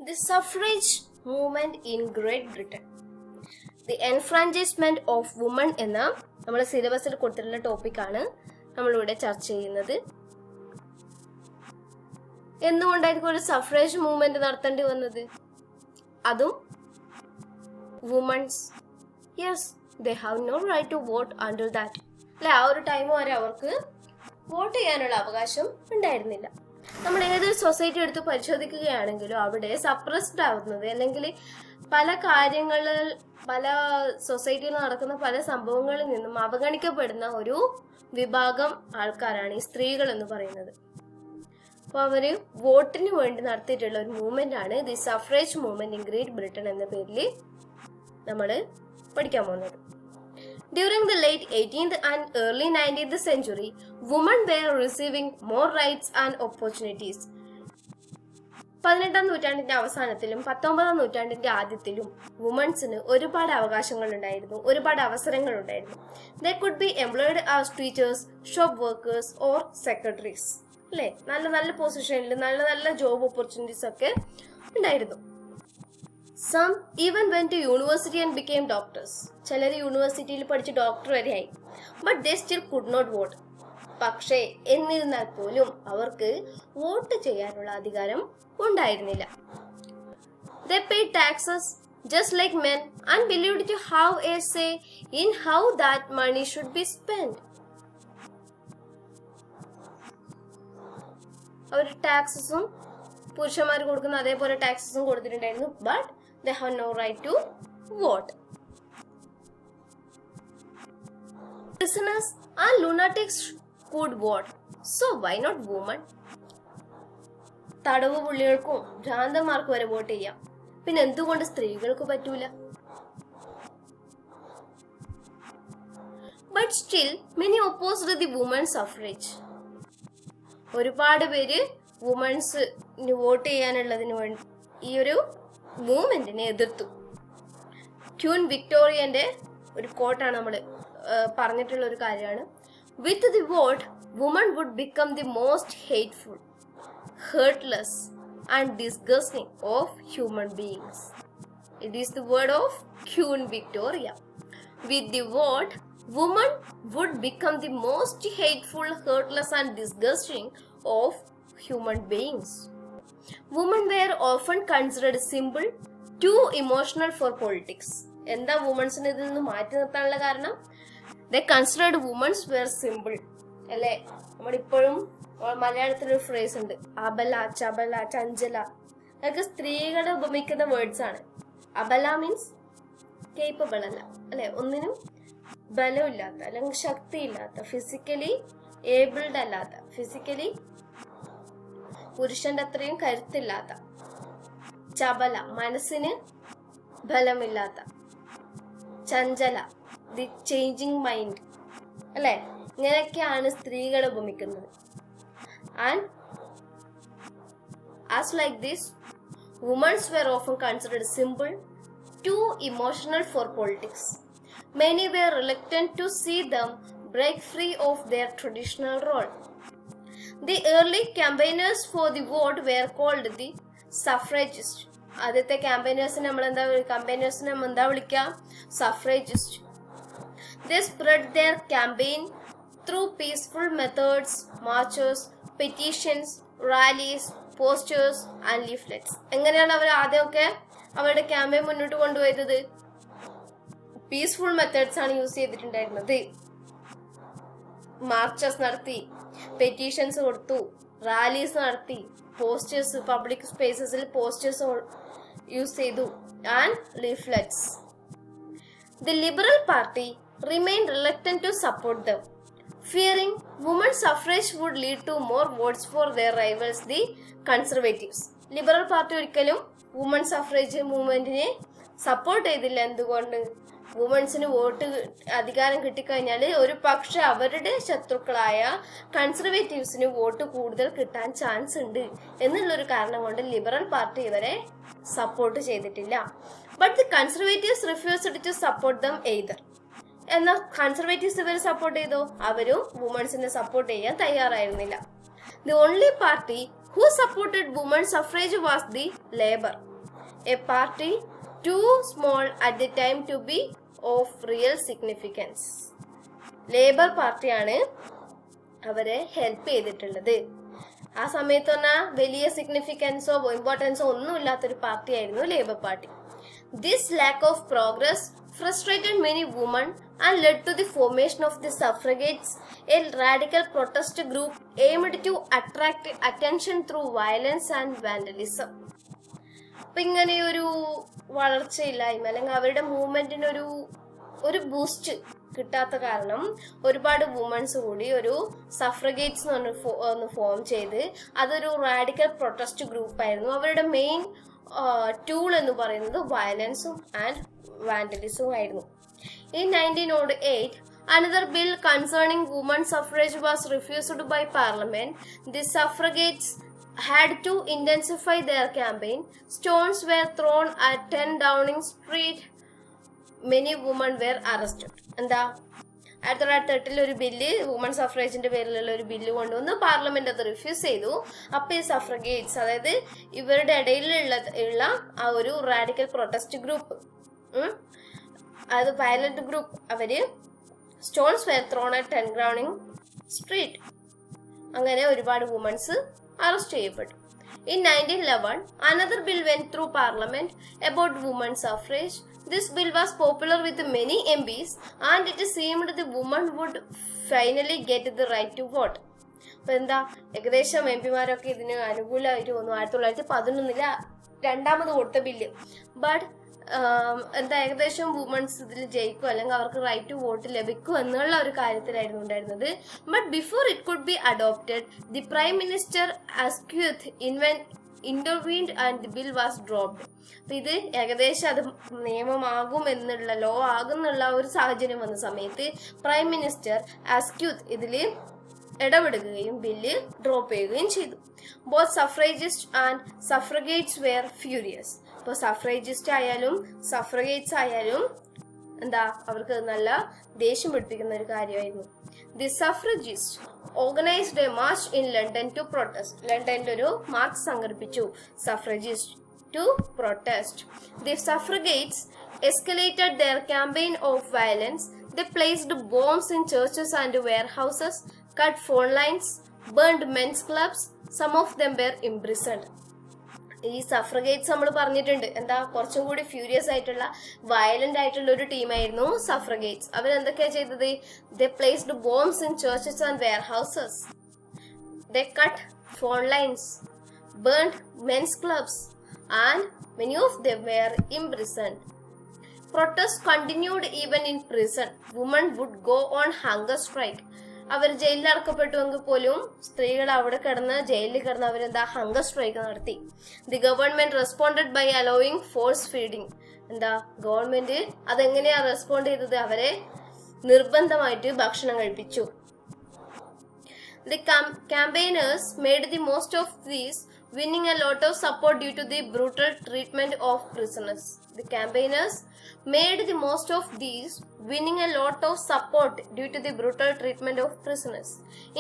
The suffrage movement in Great Britain. The enfranchisement of women എന്ന നമ്മുടെ സിലബസിൽ കൊടുത്തിട്ടുള്ള ടോപ്പിക്കാണ് നമ്മളിവിടെ ചർച്ച ചെയ്യുന്നത്. എന്തുകൊണ്ടായിരിക്കും ഒരു സഫ്രേജ് മൂവ്മെന്റ് നടത്തേണ്ടി വന്നത്? അതും women's they have no right to vote until that. അല്ലെ, ആ ഒരു ടൈം വരെ അവർക്ക് വോട്ട് ചെയ്യാനുള്ള അവകാശം ഉണ്ടായിരുന്നില്ല. നമ്മൾ ഏതൊരു സൊസൈറ്റി എടുത്ത് പരിശോധിക്കുകയാണെങ്കിലും അവിടെ സപ്രസ്ഡ് ആവുന്നത് അല്ലെങ്കിൽ പല സൊസൈറ്റിയിൽ നടക്കുന്ന പല സംഭവങ്ങളിൽ നിന്നും അവഗണിക്കപ്പെടുന്ന ഒരു വിഭാഗം ആൾക്കാരാണ് ഈ സ്ത്രീകൾ എന്ന് പറയുന്നത്. അപ്പോൾ അവര് വോട്ടിന് വേണ്ടി നടത്തിയിട്ടുള്ള ഒരു മൂവ്മെന്റ് ആണ് the suffrage movement in Great Britain എന്ന പേരിൽ നമ്മൾ പഠിക്കാൻ പോകുന്നത്. During the late 18th and early 19th century, women were receiving more rights and opportunities. 18ാം നൂറ്റാണ്ടിന്റെ അവസാനത്തിലും 19ാം നൂറ്റാണ്ടിന്റെ ആദ്യത്തിലും വുമൻസിന് ഒരുപാട് അവകാശങ്ങൾ ഉണ്ടായിരുന്നു, ഒരുപാട് അവസരങ്ങൾ ഉണ്ടായിരുന്നു. They could be employed as teachers, shop workers or secretaries. അല്ലേ, നല്ല പൊസിഷനിൽ നല്ല ജോബ് ഓപ്പർച്യൂണിറ്റീസ് ഒക്കെ ഉണ്ടായിരുന്നു. Some even went to university and became doctors. ചിലർ യൂണിവേഴ്സിറ്റിയിൽ പഠിച്ച് ഡോക്ടർ വരെയായി. But they still could not vote. പക്ഷേ എന്നിരുന്നാൽ പോലും അവർക്ക് വോട്ട് ചെയ്യാനുള്ള അധികാരം ഉണ്ടായിരുന്നില്ല. They paid taxes just like men and believed to have a say in how that money should be spent. അവർ ടാക്സസും പുരുഷന്മാർ കൊടുക്കുന്ന അതേപോലെ ടാക്സസും കൊടുത്തിട്ടുണ്ടായിരുന്നു. But they have no right to vote. Prisoners and lunatics could vote. So why not women? തടവ് പുള്ളികൾക്കും ഭ്രാന്തന്മാർക്കും വരെ vote ചെയ്യാം, പിന്നെ എന്തുകൊണ്ട് സ്ത്രീകൾക്ക് പറ്റൂല? But still many opposed the women's suffrage. ഒരുപാട് പേര് വുമൻസിന് വോട്ട് ചെയ്യാനുള്ളതിന് വേണ്ടി ഈ ഒരു മൂവ്മെന്റിനെ എതിർത്തു. ക്യൂൻ വിക്ടോറിയന്റെ ഒരു കോട്ടാണ് നമ്മൾ പറഞ്ഞിട്ടുള്ള ഒരു കാര്യമാണ്. With the vote women would become the most hateful, heartless and disgusting of human beings. It is the word of Queen Victoria. With the vote women would become the most hateful, heartless and disgusting of human beings. Women were often considered simple, too emotional for politics. എന്താ വുമൻസിനെ ഇതിൽ നിന്ന് മാറ്റി നിർത്താനുള്ള കാരണം? They considered women were simple. അല്ലെ, നമ്മളിപ്പോഴും മലയാളത്തിലൊരു phrase ഉണ്ട്, അബല, ചബല, ചഞ്ചല. അതൊക്കെ സ്ത്രീകളെ ഉപമിക്കുന്ന വേർഡ്സ് ആണ്. അബല മീൻസ് കേപ്പബിൾ അല്ല, അല്ലെ, ഒന്നിനും ബലമില്ലാത്ത അല്ലെങ്കിൽ ശക്തിയില്ലാത്ത, ഫിസിക്കലി ഏബിൾഡ് അല്ലാത്ത, ഫിസിക്കലി പുരുഷന്റെ അത്രയും കരുത്തില്ലാത്ത. ചബല മനസ്സിന് ബലമില്ലാത്ത. ചഞ്ചല ദി ചേഞ്ചിങ് മൈൻഡ്. അല്ലെ, ഇങ്ങനെയൊക്കെയാണ് സ്ത്രീകളെ ഉപമിക്കുന്നത്. And as like this womens were often considered simple, too emotional for politics. Many were reluctant to see them break free of their traditional role. The early campaigners for the vote were called the suffragists. ആദ്യത്തെ ക്യാമ്പയിനേഴ്സിനെ നമ്മൾ എന്താ വിളിക്കുക? സഫ്രേജിസ്റ്റ്. They spread their campaign through peaceful methods, marches, petitions, rallies, posters and leaflets. എങ്ങനെയാണ് അവർ ആദ്യമൊക്കെ അവരുടെ campaign മുന്നോട്ട് കൊണ്ടുപോയത്? Peaceful methods ആണ് യൂസ് ചെയ്തിട്ടുണ്ടായിരുന്നത്. മാർച്ചസ് നടത്തി, പെറ്റീഷൻസ് കൊടുത്തു, റാലീസ് നടത്തി, പോസ്റ്റേഴ്സ്, പബ്ലിക് സ്പേസസിൽ പോസ്റ്റേഴ്സ് യൂസ് ചെയ്തു, and leaflets. The Liberal Party remained reluctant to support them, fearing woman suffrage would lead to more votes for their rivals the Conservatives. Liberal Party ഒരിക്കലും woman suffrage മൂവ്മെന്റിനെ support ചെയ്തില്ല. എന്തുകൊണ്ട്? വുമൻസിന് vote അധികാരം കിട്ടിക്കഴിഞ്ഞാൽ ഒരു പക്ഷെ അവരുടെ ശത്രുക്കളായ കൺസർവേറ്റീവ്സിന് വോട്ട് കൂടുതൽ കിട്ടാൻ ചാൻസ് ഉണ്ട് എന്നുള്ളൊരു കാരണം കൊണ്ട് ലിബറൽ പാർട്ടി ഇവരെ സപ്പോർട്ട് ചെയ്തിട്ടില്ല. But the conservatives refused to support them either. എന്നാൽ കൺസർവേറ്റീവ്സ് ഇവരെ സപ്പോർട്ട് ചെയ്തോ? അവരും വുമൻസിനെ സപ്പോർട്ട് ചെയ്യാൻ തയ്യാറായിരുന്നില്ല. The only party who supported women's suffrage was the Labour. a party too small at the time to be of real significance. Labour പാർട്ടിയാണ് അവരെ help ചെയ്തിട്ടുള്ളത്. ആ സമയത്ത് പറഞ്ഞാൽ വലിയ സിഗ്നിഫിക്കൻസോ ഇമ്പോർട്ടൻസോ ഒന്നും ഇല്ലാത്തൊരു പാർട്ടി ആയിരുന്നു labour party. This lack of progress frustrated many women and led to the formation of the suffragettes, a radical protest group aimed to attract attention through violence and vandalism. അപ്പൊ ഇങ്ങനെ ഒരു വളർച്ചയില്ലായ്മ അല്ലെങ്കിൽ അവരുടെ മൂവ്മെന്റിന് ഒരു ബൂസ്റ്റ് കിട്ടാത്ത കാരണം ഒരുപാട് വുമൻസ് കൂടി ഒരു സഫ്രഗേറ്റ്സ് എന്ന് ഫോം ചെയ്ത് അതൊരു റാഡിക്കൽ പ്രൊട്ടസ്റ്റ് ഗ്രൂപ്പ് ആയിരുന്നു. അവരുടെ മെയിൻ ടൂൾ എന്ന് പറയുന്നത് വയലൻസും ആൻഡ് വാൻഡലിസവും ആയിരുന്നു. In 1908, another bill concerning women suffrage was refused by Parliament. The suffragettes had to intensify their campaign. Stones were thrown at 10 Downing Street. Many women were arrested. എന്താ 1908 ഒരു bill woman സഫ്രേജിന്റെ പേരിലുള്ള ഒരു bill കൊണ്ടുവന്ന് parliament അത് refuse ചെയ്തു. അപ്പൊ ഈ സഫ്രഗേറ്റ്സ് അതായത് ഇവരുടെ ഇടയിലുള്ള ആ ഒരു റാഡിക്കൽ പ്രൊട്ടസ്റ്റ് ഗ്രൂപ്പ് അത് വയലന്റ് ഗ്രൂപ്പ് അവര് stones were thrown at 10 Downing Street. അങ്ങനെ ഒരുപാട് വുമൻസ് അറസ്റ്റ് ചെയ്യപ്പെട്ടു. In 1911, another bill went through Parliament about women suffrage. This bill was popular with many MPs and it seemed the women would finally get the right to vote. അപ്പൊ എന്താ ഏകദേശം എംപിമാരൊക്കെ ഇതിന് അനുകൂലമായിട്ട് വന്നു. 1911 രണ്ടാമത് കൊടുത്ത ബില്ല്. ബട്ട് എന്താ ഏകദേശം വുമൻസ് ഇതിൽ ജയിക്കും അല്ലെങ്കിൽ അവർക്ക് റൈറ്റ് ടു വോട്ട് ലഭിക്കും എന്നുള്ള ഒരു കാര്യത്തിലായിരുന്നു ഉണ്ടായിരുന്നത്. But before it could be adopted the prime minister Asquith intervened and the bill was dropped. അപ്പൊ ഇത് ഏകദേശം അത് നിയമമാകും എന്നുള്ള ലോ ആകുന്നുള്ള ഒരു സാഹചര്യം വന്ന സമയത്ത് പ്രൈം മിനിസ്റ്റർ അസ്ക്യൂത്ത് ഇതില് ഇടപെടുകയും ബില്ല് ഡ്രോപ്പ് ചെയ്യുകയും ചെയ്തു. Both suffragist and suffragettes were furious. ഇപ്പൊ സഫ്രേജിസ്റ്റ് ആയാലും സഫ്രഗേറ്റ്സ് ആയാലും എന്താ അവർക്ക് നല്ല ദേഷ്യം പിടിപ്പിക്കുന്ന ഒരു കാര്യമായിരുന്നു. The suffragist organised a march in London to protest. ലണ്ടനിൽ ഒരു മാർച്ച് സംഘടിപ്പിച്ചു suffragist to protest. The suffragettes escalated their campaign of violence. They placed bombs in churches and warehouses, cut phone lines, burned men's clubs. Some of them were imprisoned. ഈ സഫ്രഗേറ്റ്സ് നമ്മൾ പറഞ്ഞിട്ടുണ്ട് എന്താ കുറച്ചും കൂടി furious ആയിട്ടുള്ള വയലന്റ് ആയിട്ടുള്ള ഒരു ടീമായിരുന്നു സഫ്രഗേറ്റ്സ്. അവരെന്തൊക്കെയാ ചെയ്തത്? They placed bombs in churches and warehouses, they cut phone lines, burned men's clubs and many of them were imprisoned. Protests continued even in prison. Women would go on hunger strike. അവർ ജയിലിൽ അടക്കപ്പെട്ടുവെങ്കിൽ പോലും സ്ത്രീകൾ അവിടെ കിടന്ന് ജയിലിൽ കിടന്ന് അവരെന്താ ഹങ്കർ സ്ട്രൈക്ക് നടത്തി. The government responded by allowing force feeding. എന്താ ഗവൺമെന്റ് അതെങ്ങനെയാ റെസ്പോണ്ട് ചെയ്തത്? അവരെ നിർബന്ധമായിട്ട് ഭക്ഷണം കഴിപ്പിച്ചു. The campaigners made the most of these, winning a lot of support due to the brutal treatment of prisoners. The campaigners made the most of these, winning a lot of support due to the brutal treatment of prisoners.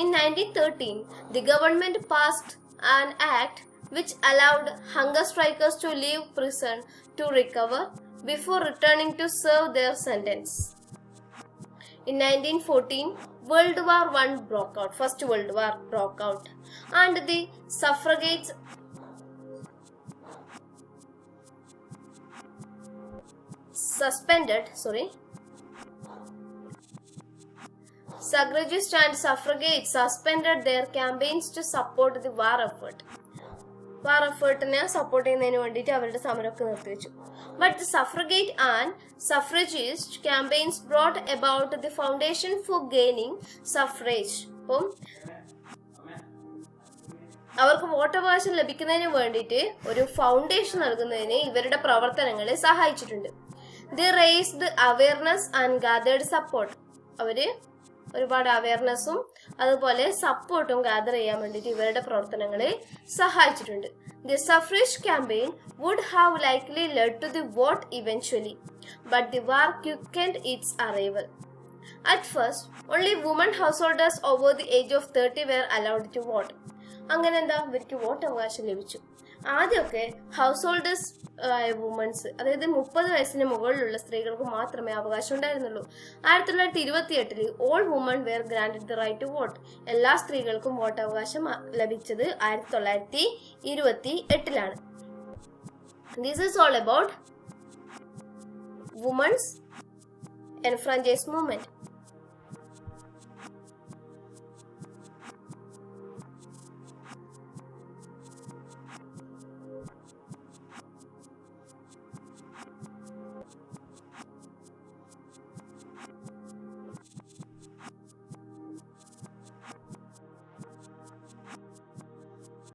In 1913, the government passed an act which allowed hunger strikers to leave prison to recover before returning to serve their sentence. In 1914, World War I broke out. First World War broke out, and the suffragettes Suffragists and suffragettes suspended their campaigns to support the war effort. War എഫേർട്ടിനെ support ചെയ്യുന്നതിന് വേണ്ടിയിട്ട് അവരുടെ സമരമൊക്കെ നിർത്തിവെച്ചു. But the suffragette and suffragist campaigns brought about the foundation for gaining suffrage. അപ്പം അവർക്ക് വോട്ടവകാശം ലഭിക്കുന്നതിന് വേണ്ടിയിട്ട് ഒരു ഫൗണ്ടേഷൻ നൽകുന്നതിന് ഇവരുടെ പ്രവർത്തനങ്ങളെ സഹായിച്ചിട്ടുണ്ട്. They raised awareness and gathered support. അവര് ഒരുപാട് അവയർനെസ്സും അതുപോലെ സപ്പോർട്ടും ഗാദർ ചെയ്യാൻ വേണ്ടിയിട്ട് ഇവരുടെ പ്രവർത്തനങ്ങളെ സഹായിച്ചിട്ടുണ്ട്. The suffrage campaign would have likely led to the vote eventually, but the war quickened its arrival. At first, only women householders over the age of 30 were allowed to vote. അങ്ങനെ എന്താ ഇവർക്ക് vote അവകാശം ലഭിച്ചു. ആദ്യമൊക്കെ house holders ആയ women's, അതായത് 30 വയസ്സിന് മുകളിലുള്ള സ്ത്രീകൾക്ക് മാത്രമേ അവകാശം ഉണ്ടായിരുന്നുള്ളൂ. 1928 all women were granted the right to vote. എല്ലാ സ്ത്രീകൾക്കും വോട്ടവകാശം ലഭിച്ചത് 1928 This is all about women's enfranchisement movement.